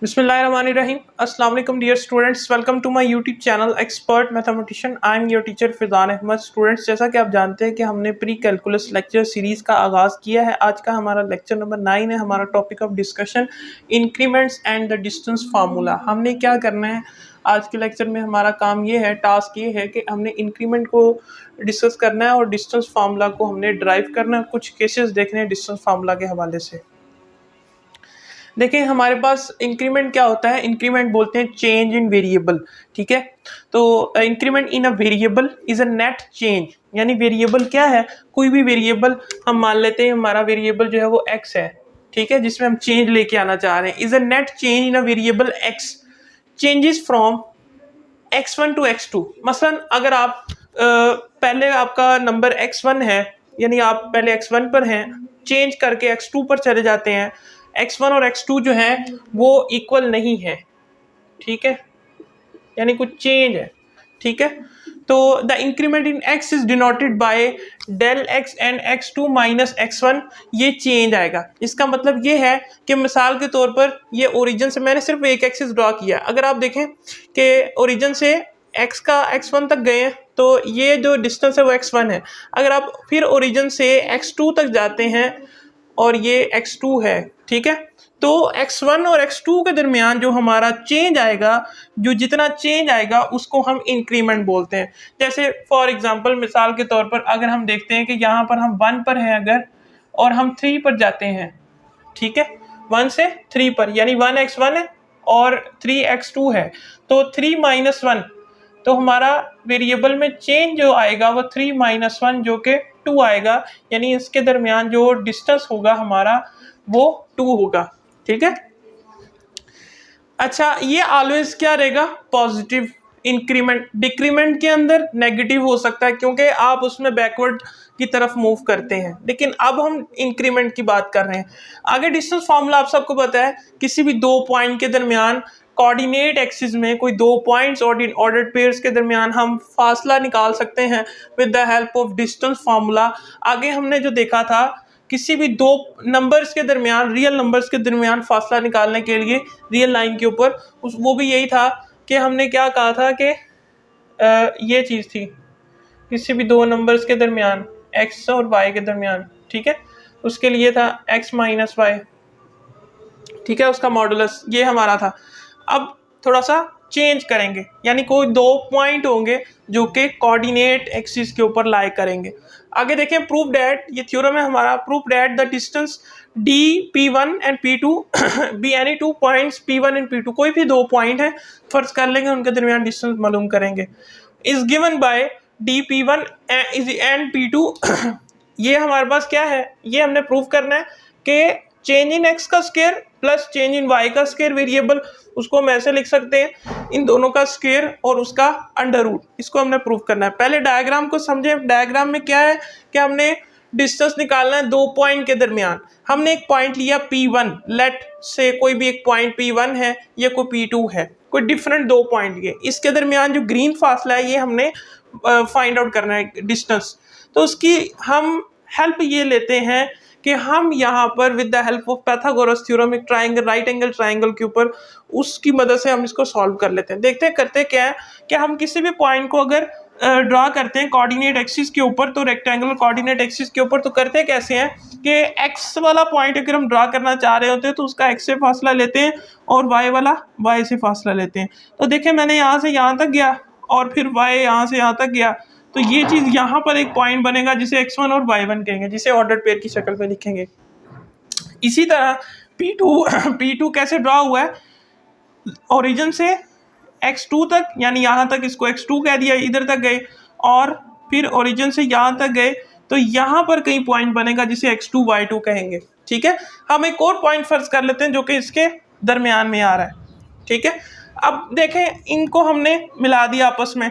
बिस्मिल्लाहिर्रहमानिर्रहीम। अस्सलाम वालेकुम dear students, welcome to my YouTube channel expert mathematician. I am your teacher Faizan Ahmad. Students, जैसा कि आप जानते हैं कि हमने प्री कैलकुलस लेक्चर सीरीज़ का आगाज़ किया है। आज का हमारा लेक्चर नंबर 9 है। हमारा topic of discussion increments and the distance formula. हमने क्या करना है आज के लेक्चर में? हमारा काम ये है, टास्क ये है कि हमने इंक्रीमेंट को डिस्कस करना है और डिस्टेंस फार्मूला को हमने ड्राइव करना है। कुछ केसेस देखने हैं डिस्टेंस फार्मूला के हवाले से। देखिए, हमारे पास इंक्रीमेंट क्या होता है? इंक्रीमेंट बोलते हैं चेंज इन वेरिएबल। ठीक है, तो increment in a variable is a net change. यानी वेरिएबल क्या है? कोई भी वेरिएबल हम मान लेते हैं, हमारा वेरिएबल जो है वो एक्स है, ठीक है, जिसमें हम चेंज लेके आना चाह रहे हैं। Is a net change in a variable X changes from x1 to x2। मसलन अगर आप पहले आपका नंबर x1 है, यानी आप पहले x1 पर हैं, चेंज करके x2 पर चले जाते हैं। x1 और x2 जो है वो इक्वल नहीं है, ठीक है, यानी कुछ चेंज है, ठीक है। तो the increment in x is denoted by del x and x2 minus x1। ये चेंज आएगा। इसका मतलब ये है कि मिसाल के तौर पर ये ओरिजिन से मैंने सिर्फ एक एक्सिस ड्रॉ किया। अगर आप देखें कि ओरिजिन से x का x1 तक गए हैं तो ये जो डिस्टेंस है वो x1 है। अगर आप फिर ओरिजिन से x2 तक जाते हैं और ये x2 है, ठीक है, तो x1 और x2 के दरमियान जो हमारा चेंज आएगा, जो जितना चेंज आएगा उसको हम इंक्रीमेंट बोलते हैं। जैसे फॉर एग्जांपल, मिसाल के तौर पर अगर हम देखते हैं कि यहाँ पर हम 1 पर हैं अगर, और हम 3 पर जाते हैं, ठीक है, 1 से 3 पर, यानी 1x1 है और 3x2 है, तो 3 माइनस 1, तो हमारा वेरिएबल में चेंज जो आएगा वो 3 माइनस 1 जो कि 2 आएगा। यानी इसके दरमियान जो डिस्टेंस होगा हमारा वो 2 होगा, ठीक है। अच्छा, ये ऑलवेज क्या रहेगा? पॉजिटिव। इंक्रीमेंट डिक्रीमेंट के अंदर नेगेटिव हो सकता है क्योंकि आप उसमें बैकवर्ड की तरफ मूव करते हैं, लेकिन अब हम इंक्रीमेंट की बात कर रहे हैं। आगे डिस्टेंस फार्मूला आप सबको पता है, किसी भी दो पॉइंट के दरमियान कोऑर्डिनेट एक्सिस में कोई दो पॉइंट्स ऑर्डर्ड पेयर्स के दरमियान हम फासला निकाल सकते हैं with the help of distance formula. आगे हमने जो देखा था, किसी भी दो नंबर्स के दरमियान, रियल नंबर्स के दरमियान फासला निकालने के लिए रियल लाइन के ऊपर, वो भी यही था कि हमने क्या कहा था कि ये चीज़ थी, किसी भी दो नंबर्स के दरमियान x और y के दरमियान, ठीक है, उसके लिए था x माइनस वाई, ठीक है, उसका मॉडुलस ये हमारा था। अब थोड़ा सा चेंज करेंगे, यानी कोई दो पॉइंट होंगे जो कि कोऑर्डिनेट एक्सिस के ऊपर लाई करेंगे। आगे देखें, प्रूव दैट, ये थ्योरम है हमारा, prove that the distance d p1 and p2 be any two points p1 and p2, कोई भी दो पॉइंट है, फर्ज कर लेंगे, उनके दरमियान डिस्टेंस मालूम करेंगे, is given by d p1 and p2। ये हमारे पास क्या है? ये हमने प्रूव करना है कि चेंज इन x का स्क्वायर प्लस चेंज इन y का स्क्वायर वेरिएबल, उसको हम ऐसे लिख सकते हैं, इन दोनों का स्क्वायर और उसका अंडर रूट, इसको हमने प्रूव करना है। पहले डायग्राम को समझें। डायग्राम में क्या है कि हमने डिस्टेंस निकालना है दो पॉइंट के दरमियान। हमने एक पॉइंट लिया P1, लेट से कोई भी एक पॉइंट P1 है, ये कोई P2 है, कोई डिफरेंट दो पॉइंट लिए, इसके दरमियान जो ग्रीन फासला है ये हमने फाइंड आउट करना है डिस्टेंस। तो उसकी हम हेल्प ये लेते हैं कि हम यहाँ पर with the help of Pythagoras theorem, एक ट्राइंगल, राइट एंगल ट्राइंगल के ऊपर, उसकी मदद से हम इसको सॉल्व कर लेते हैं। देखते हैं करते क्या है कि हम किसी भी पॉइंट को अगर ड्रा करते हैं कोऑर्डिनेट एक्सिस के ऊपर, तो रेक्टेंगुलर कोऑर्डिनेट एक्सिस के ऊपर, तो करते कैसे हैं कि एक्स वाला पॉइंट अगर हम ड्रा करना चाह रहे होते हैं तो उसका एक्स से फासला लेते हैं और वाई वाला वाई से फासला लेते हैं। तो देखें, मैंने यहाँ से यहाँ तक गया और फिर वाई यहाँ से यहाँ तक गया, तो ये चीज़ यहाँ पर एक पॉइंट बनेगा जिसे x1 और y1 कहेंगे, जिसे ऑर्डर्ड पेयर की शक्ल में लिखेंगे। इसी तरह P2 कैसे ड्रा हुआ है? ओरिजिन से x2 तक, यानी यहाँ तक इसको x2 कह दिया, इधर तक गए, और फिर ओरिजिन से यहाँ तक गए, तो यहाँ पर कहीं पॉइंट बनेगा जिसे x2 y2 कहेंगे, ठीक है। हम एक और पॉइंट फर्ज कर लेते हैं जो कि इसके दरमियान में आ रहा है, ठीक है। अब देखें, इनको हमने मिला दिया आपस में,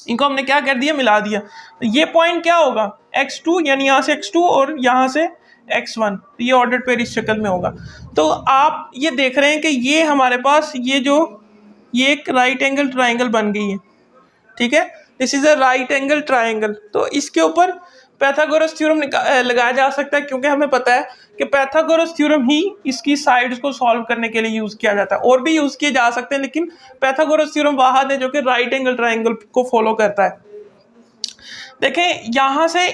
इनको हमने क्या कर दिया? मिला दिया। ये पॉइंट क्या होगा? x2, यानी यहाँ से x2 और यहाँ से x1, ये ऑर्डर्ड पेयर इस शक्ल में होगा। तो आप ये देख रहे हैं कि ये हमारे पास ये एक राइट एंगल ट्राइंगल बन गई है, ठीक है, this is a right angle triangle. तो इसके ऊपर पाइथागोरस थ्योरम लगाया जा सकता है, क्योंकि हमें पता है कि पाइथागोरस थ्योरम ही इसकी साइड्स को सॉल्व करने के लिए यूज किया जाता है। और भी यूज किए जा सकते हैं, लेकिन पाइथागोरस थ्योरम वाहद है जो कि राइट एंगल ट्रायंगल को फॉलो करता है। देखें यहां से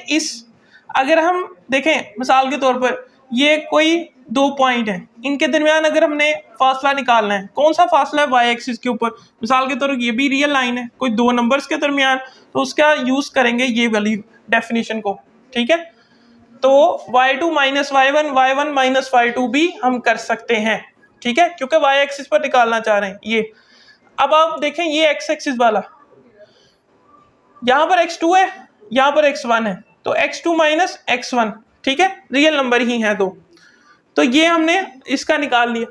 अगर हम देखें मिसाल के तौर पर ये कोई 2 पॉइंट है, इनके दरमियान अगर हमने फासला निकालना है, कौन सा फासला है, वाई एक्सिस के ऊपर। मिसाल के तौर पर ये भी रियल लाइन है कोई 2 नंबर्स के दरमियान, तो उसका यूज करेंगे ये वाली डेफिनेशन को, ठीक है। तो y2 minus y1, y1 minus y2 भी हम कर सकते हैं, ठीक है, क्योंकि y एक्सिस पर निकालना चाह रहे हैं ये। अब आप देखें ये x एक्सिस वाला, यहां पर x2 है, यहां पर x1 है, तो x2 माइनस x1, ठीक है, रियल नंबर ही है दो, तो ये हमने इसका निकाल लिया।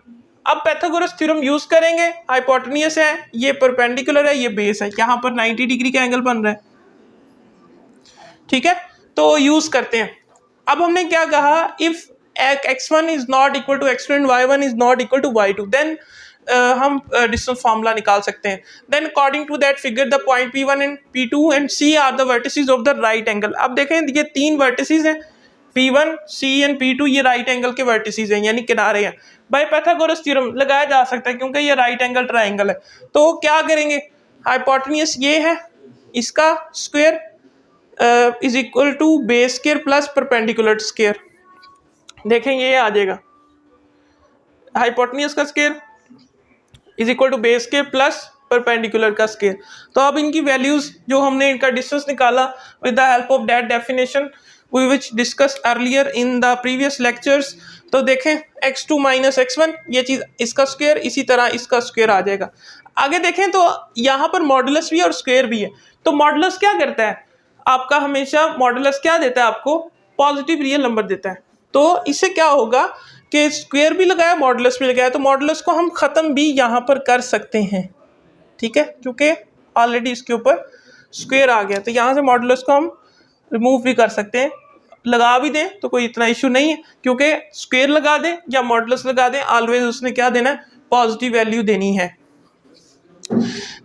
अब पाइथागोरस थ्योरम यूज करेंगे, हाइपोटेन्यूस है, ये परपेंडिकुलर है, ये बेस है, यहाँ पर 90 डिग्री का एंगल बन रहा है, ठीक है, तो यूज करते हैं। अब हमने क्या कहा, if x1 is not equal to x2 and y1 is not equal to y2, then हम डिस्टेंस फार्मूला निकाल सकते हैं। Then according to that figure the point P1 and P2 and C are the vertices of the right angle. अब देखें ये 3 vertices हैं, P1, C and P2, ये right angle के वर्टिसेस हैं, यानी किनारे हैं। बाय पाइथागोरस थ्योरम लगाया जा सकता है क्योंकि ये राइट एंगल ट्रायंगल है। तो क्या करेंगे, हाइपोटेन्यूस ये है, इसका square is equal to base square plus perpendicular square. देखें ये आ जाएगा, हाइपोटेन्यूस का square is equal to base square plus perpendicular का स्क्वायर। तो अब इनकी वैल्यूज जो हमने इनका डिस्टेंस निकाला with the help of that definition we which discussed earlier in the previous lectures, तो देखें x2 माइनस x1 ये चीज इसका स्क्वायर, इसी तरह इसका स्क्वायर आ जाएगा। आगे देखें तो यहाँ पर मॉडुलस भी है और स्क्वायर भी है। तो मॉडुलस क्या करता है आपका, हमेशा मॉडुलस क्या देता है आपको, पॉजिटिव रियल नंबर देता है। तो इससे क्या होगा कि स्क्वायर भी लगाया मॉडुलस भी लगाया, तो मॉडुलस को हम खत्म भी यहाँ पर कर सकते हैं, ठीक है, क्योंकि ऑलरेडी इसके ऊपर स्क्वायर आ गया। तो यहाँ से मॉडुलस को हम रिमूव भी कर सकते हैं, लगा भी दें तो कोई इतना इशू नहीं है, क्योंकि स्क्वायर लगा दें या मॉडुलस लगा दें, ऑलवेज उसने क्या देना है, पॉजिटिव वैल्यू देनी है।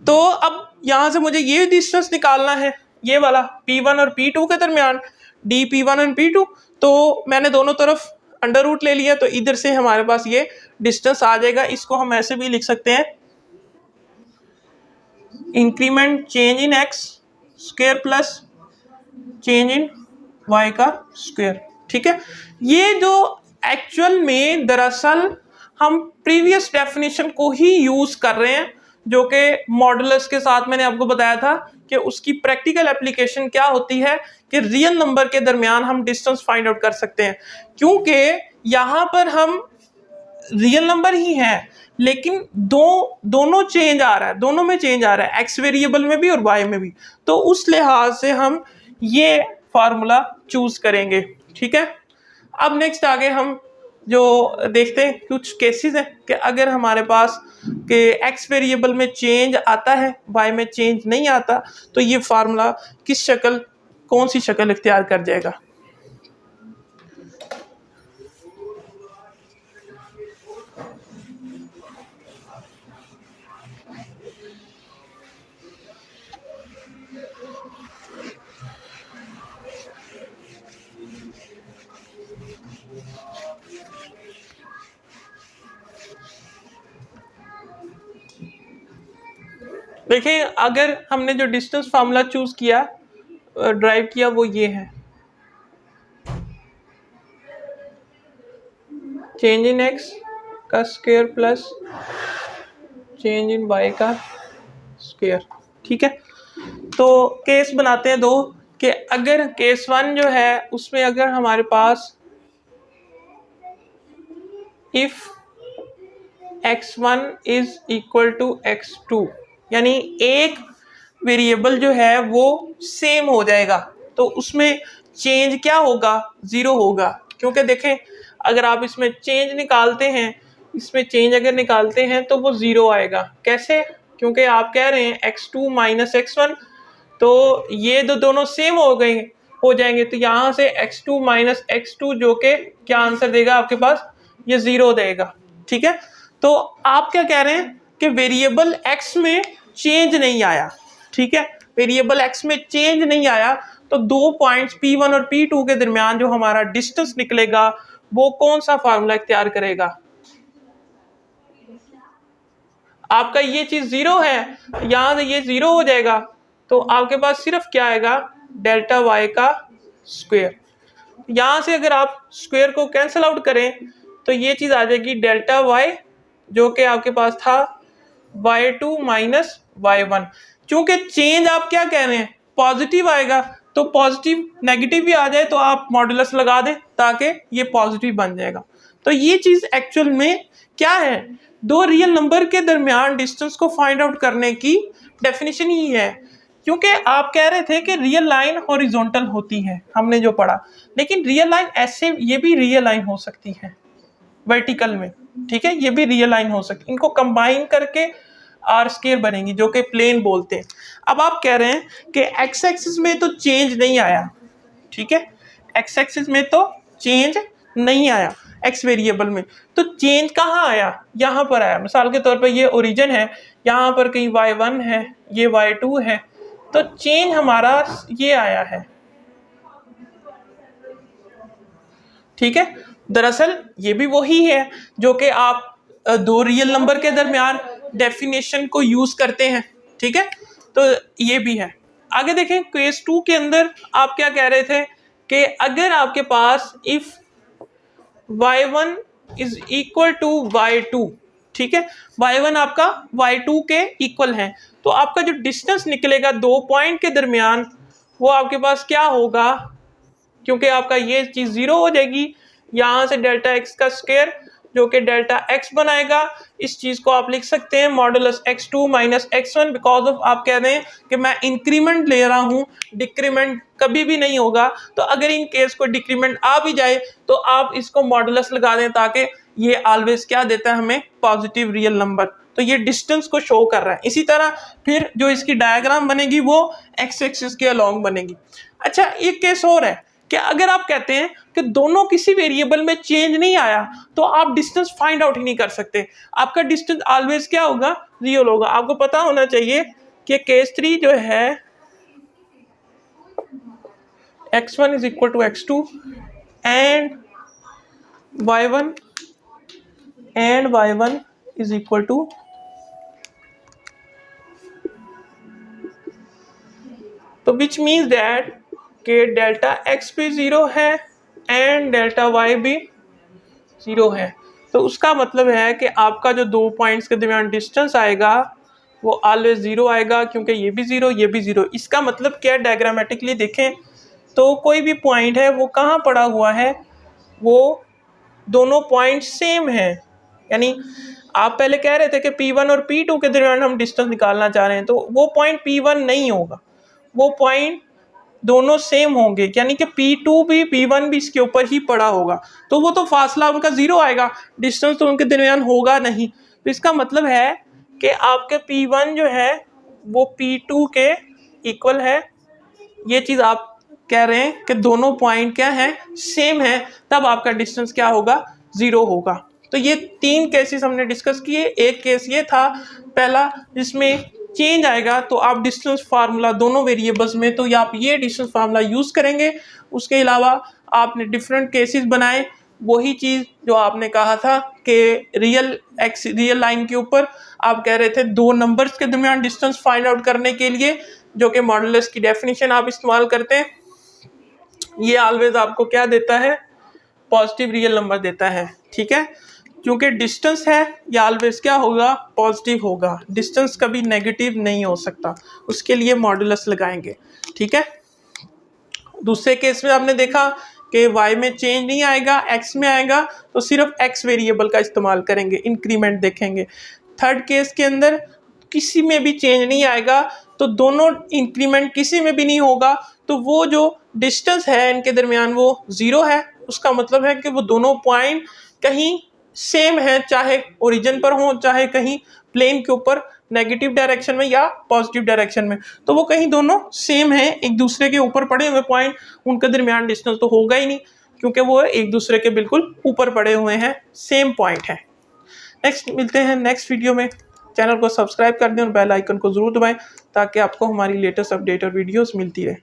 तो अब यहाँ से मुझे ये डिस्टेंस निकालना है, ये वाला P1 और P2 के दरमियान, डी P1 एंड P2। तो मैंने दोनों तरफ अंडर रूट ले लिया, तो इधर से हमारे पास ये डिस्टेंस आ जाएगा। इसको हम ऐसे भी लिख सकते हैं, increment change in x square plus change in y का स्क्वायर, ठीक है। ये जो एक्चुअल में दरअसल हम प्रीवियस डेफिनेशन को ही यूज कर रहे हैं, जो कि मॉडुलस के साथ मैंने आपको बताया था कि उसकी प्रैक्टिकल एप्लीकेशन क्या होती है कि रियल नंबर के दरमियान हम डिस्टेंस फाइंड आउट कर सकते हैं, क्योंकि यहाँ पर हम रियल नंबर ही हैं लेकिन दोनों चेंज आ रहा है, दोनों में चेंज आ रहा है, एक्स वेरिएबल में भी और वाई में भी। तो उस लिहाज से हम ये फार्मूला चूज करेंगे, ठीक है। अब नेक्स्ट आगे हम जो देखते हैं कुछ केसेस हैं कि अगर हमारे पास के एक्स वेरिएबल में चेंज आता है, वाई में चेंज नहीं आता, तो ये फार्मूला किस शक्ल, कौन सी शक्ल इख्तियार कर जाएगा। देखिए अगर हमने जो डिस्टेंस फार्मूला चूज किया, ड्राइव किया, वो ये है, चेंज इन एक्स का square plus change in Y का स्क्वायर, ठीक है। तो केस बनाते हैं दो, कि अगर केस 1 जो है उसमें अगर हमारे पास if x1 is equal to x2, यानी एक वेरिएबल जो है वो सेम हो जाएगा, तो उसमें चेंज क्या होगा, 0 होगा। क्योंकि देखें अगर आप इसमें चेंज निकालते हैं, इसमें चेंज अगर निकालते हैं तो वो 0 आएगा। कैसे, क्योंकि आप कह रहे हैं x2 माइनस x1, तो ये दोनों सेम हो जाएंगे, तो यहाँ से x2 माइनस x2 जो कि क्या आंसर देगा आपके पास, ये 0 देगा, ठीक है। तो आप क्या कह रहे हैं कि वेरिएबल x में चेंज नहीं आया, ठीक है, वेरिएबल x में चेंज नहीं आया, तो दो पॉइंट्स P1 और P2 के दरमियान जो हमारा डिस्टेंस निकलेगा वो कौन सा फार्मूला इख्तियार करेगा? आपका ये चीज 0 है, यहां से ये 0 हो जाएगा, तो आपके पास सिर्फ क्या आएगा? डेल्टा वाई का स्क्वायर। यहां से अगर आप स्क्वायर को कैंसिल आउट करें तो ये चीज आ जाएगी डेल्टा वाई, जो कि आपके पास था y2 माइनस y1। चूंकि चेंज आप क्या कह रहे हैं? पॉजिटिव आएगा, तो पॉजिटिव नेगेटिव भी आ जाए तो आप मॉडुलस लगा दें ताकि ये पॉजिटिव बन जाएगा। तो ये चीज एक्चुअल में क्या है? दो रियल नंबर के दरमियान डिस्टेंस को फाइंड आउट करने की डेफिनेशन ही है। क्योंकि आप कह रहे थे कि रियल लाइन हॉरिजॉन्टल होती है, हमने जो पढ़ा, लेकिन रियल लाइन ऐसे ये भी रियल लाइन हो सकती है वर्टिकल में, ठीक है, ये भी रियल लाइन हो सकती है। इनको कंबाइन करके आर स्क्वायर बनेगी जो कि प्लेन बोलते हैं। अब आप कह रहे हैं कि एक्स एक्सिस में तो चेंज नहीं आया, ठीक है, एक्स एक्सिस में तो चेंज नहीं आया, एक्स वेरिएबल में, तो चेंज कहाँ आया? यहाँ पर आया। मिसाल के तौर पर ये ओरिजिन है, यहाँ पर कहीं y1 है, ये y2 है, तो चेंज हमारा ये आया है, ठीक है। दरअसल ये भी वही है जो कि आप दो रियल नंबर के दरमियान डेफिनेशन को यूज करते हैं, ठीक है, तो ये भी है। आगे देखें, केस 2 के अंदर आप क्या कह रहे थे कि अगर आपके पास if y1 is equal to y2, ठीक है, y1 आपका y2 के इक्वल है, तो आपका जो डिस्टेंस निकलेगा दो पॉइंट के दरमियान वो आपके पास क्या होगा? क्योंकि आपका ये चीज 0 हो जाएगी, यहां से डेल्टा एक्स का स्क्वायर जो कि डेल्टा एक्स बनाएगा। इस चीज को आप लिख सकते हैं modulus x2 minus x1, because of आप कह रहे हैं कि मैं इंक्रीमेंट ले रहा हूं, डिक्रीमेंट कभी भी नहीं होगा। तो अगर इन केस को डिक्रीमेंट आ भी जाए तो आप इसको मॉडुलस लगा दें ताकि ये ऑलवेज क्या देता है हमें? Positive real number. तो ये डिस्टेंस को शो कर रहा है। इसी तरह फिर जो इसकी डायग्राम बनेगी वो एक्स एक्सिस के अलोंग बनेगी। अच्छा, एक केस और है कि अगर आप कहते हैं कि दोनों किसी वेरिएबल में चेंज नहीं आया तो आप डिस्टेंस फाइंड आउट ही नहीं कर सकते, आपका डिस्टेंस ऑलवेज क्या होगा? रियल होगा। आपको पता होना चाहिए कि केस 3 जो है x1 is equal to x2 and y1 is equal to, तो विच मीन्स दैट कि डेल्टा x भी 0 है एंड डेल्टा y भी 0 है। तो उसका मतलब है कि आपका जो दो पॉइंट्स के दरमियान डिस्टेंस आएगा वो ऑलवेज 0 आएगा, क्योंकि ये भी 0 ये भी 0। इसका मतलब क्या? डायग्रामेटिकली देखें तो कोई भी पॉइंट है वो कहाँ पड़ा हुआ है? वो दोनों पॉइंट सेम हैं। यानी आप पहले कह रहे थे कि P1 और P2 के दरमियान हम डिस्टेंस निकालना चाह रहे हैं, तो वो पॉइंट P1 नहीं होगा, वो पॉइंट दोनों सेम होंगे, यानी कि P2 भी P1 भी इसके ऊपर ही पड़ा होगा, तो वो तो फासला उनका 0 आएगा, डिस्टेंस तो उनके दरमियान होगा नहीं। तो इसका मतलब है कि आपके P1 जो है वो P2 के इक्वल है। ये चीज़ आप कह रहे हैं कि दोनों पॉइंट क्या हैं? सेम है, तब आपका डिस्टेंस क्या होगा? 0 होगा। तो ये तीन केसेस हमने डिस्कस किए। एक केस ये था पहला जिसमें चेंज आएगा तो आप डिस्टेंस फार्मूला दोनों वेरिएबल्स में, तो आप ये डिस्टेंस फार्मूला यूज़ करेंगे। उसके अलावा आपने डिफरेंट केसेस बनाए, वही चीज़ जो आपने कहा था कि रियल लाइन के ऊपर आप कह रहे थे दो नंबर्स के दरमियान डिस्टेंस फाइंड आउट करने के लिए जो कि मॉडुलस की डेफिनेशन आप इस्तेमाल करते हैं, ये ऑलवेज आपको क्या देता है? पॉजिटिव रियल नंबर देता है, ठीक है। क्योंकि डिस्टेंस है ये ऑलवेज क्या होगा? पॉजिटिव होगा, डिस्टेंस कभी नेगेटिव नहीं हो सकता, उसके लिए मॉडुलस लगाएंगे, ठीक है। दूसरे केस में आपने देखा कि y में चेंज नहीं आएगा, x में आएगा, तो सिर्फ x वेरिएबल का इस्तेमाल करेंगे, इंक्रीमेंट देखेंगे। थर्ड केस के अंदर किसी में भी चेंज नहीं आएगा, तो दोनों इंक्रीमेंट किसी में भी नहीं होगा, तो वो जो डिस्टेंस है इनके दरमियान वो 0 है। उसका मतलब है कि वो दोनों पॉइंट कहीं सेम है, चाहे ओरिजिन पर हो चाहे कहीं प्लेन के ऊपर नेगेटिव डायरेक्शन में या पॉजिटिव डायरेक्शन में, तो वो कहीं दोनों सेम है, एक दूसरे के ऊपर पड़े हुए पॉइंट, उनके दरमियान डिस्टेंस तो होगा ही नहीं क्योंकि वो एक दूसरे के बिल्कुल ऊपर पड़े हुए हैं, सेम पॉइंट है। नेक्स्ट मिलते हैं नेक्स्ट वीडियो में। चैनल को सब्सक्राइब कर दें और बेल आइकन को ज़रूर दबाएं ताकि आपको हमारी लेटेस्ट अपडेट और वीडियोस मिलती रहे।